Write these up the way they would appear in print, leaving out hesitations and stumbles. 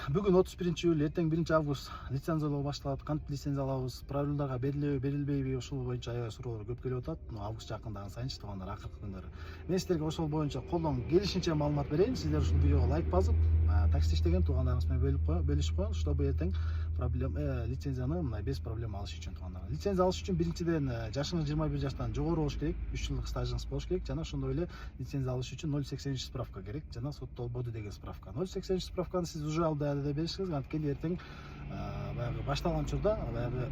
Бүгүн 31-июль, эртең 1-август лицензиялоо башталат. Кантип лицензия алабыз, правилдарга берилеби, берилбейби, ошол боюнча аябай суроолор көп келип атат. Август жакындаган сайынчы туугандар, акыркы күндөрү. Мен силерге ошол боюнча колдон келишинче маалымат берейин. Сиздер ушул видеого лайк басып, такси иштеген туугандарыңыз менен бөлүшүп коюңуз, чтобы эртең лицензияны мындай без проблем алыш үчүн туугандар. Лицензия алыш үчүн биринчиден жашыңыз 21 жаштан жогору болуш керек, 3 жылдык стажыңыз болуш керек жана ошондой эле лицензия алыш үчүн 0,83 справка керек жана соттолбоду деген справка. 0,83 справканы сиз уже алып даярдап беришиңиз, анткени эртең баягы башталган учурда баягы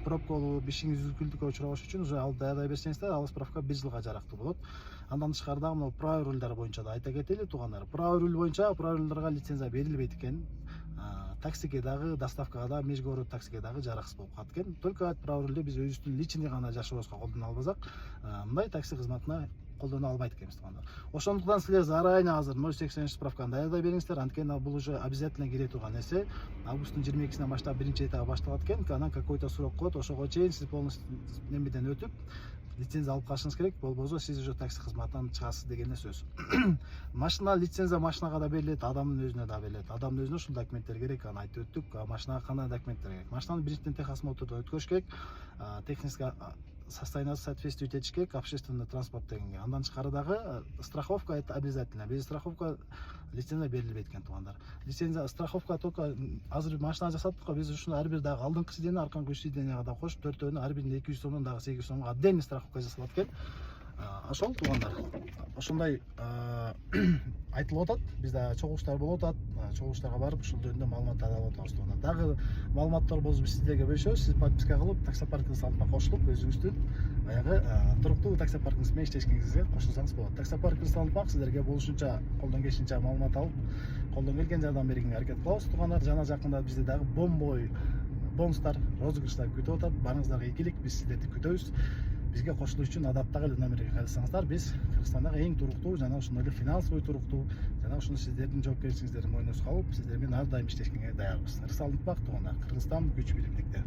пробка болуп, ишиңиз үзүлгүлдүккө учурабаш үчүн уже алып даярдай берсеңиздер, ал справка 1 жылга жарактуу болот. Андан тышкары дагы могу право рулдар боюнча да айта кетели туугандар. Право руль боюнча право рулдарга лицензия берилбейт экен. Таксиге дагы, доставкага дагы, межгород таксиге дагы жараксыз болуп калат экен. Только право рульдү биз өзүбүздүн личный гана жашообузга колдоно албасак, мындай такси кызматына колдоно албайт экенбиз туугандар. Ошондуктан силер заранее азыр 0,83 справканы даярдай бериңиздер, анткени бул уже обязательно кире турган нерсе. Августтун 22-синен баштап биринчи этабы башталат экен. Анан какой-то срок коет, ошого чейин сиз полностью немеден өтүп лицензия алып калышыңыз керек, болбосо сиз уже такси кызматынан чыгасыз деген сөз. Машина лицензия машинага да берилет, адамдын өзүнө да берилет. Адамдын өзүнө ушул документтер керек, аны айтып өттүк. Машинага кандай документтер керек? Машинаны биринчиден техосмотрдон өткөрүш керек. Технический состояниясы соответствует этиш керек, общественный транспорт дегенге. Андан тышкары дагы страховка это обязательно. Без страховка лицензия берилбейт экен туугандар. Лицензия страховка только азыр машина жасаттык, биз ушуну ар бир дагы алдыңкы сидене, арканкы сиденеге да кошуп, төртөөнү ар биринде 200 сомдон дагы 800 сомго отдельный страховка жасалат экен. Ошол туугандар. Ошондой айтылып атат, бизде чогулуштар болуп атат. Чогулуштарга барып ушул жөнүндө маалыматтар алып атабыз туугандар. Дагы маалыматтар болсо биз сиздерге бөлүшөбүз. Сиз подписка кылып, таксопарктын сайтына кошулуп, өзүңүздүн баягы туруктуу таксопаркиңиз менен иштешиңизге кошулсаңыз болот. Таксопарктын сайтына сиздерге болушунча колдон келишинче маалымат алып, колдон келген жардам бергенге аракет кылабыз туугандар. Жана жакында бизде дагы бомбой бонустар, розыгрыштар күтүп атат. Барыңыздарга ийгилик, биз сиздерди күтөбүз. Бизге кошулуу үчүн адаттагы эле номерге кайрылсаңыздар, биз Кыргызстандагы эң туруктуу жана ошондой эле финансовый туруктуу жана ушуну сиздердин жоопкерчилигиңиздердин мойнуңузга алып, сиздер менен ар дайым иштешкенге даярбыз. Ырысалдык бак туугандар, Кыргызстан күч биримдикте.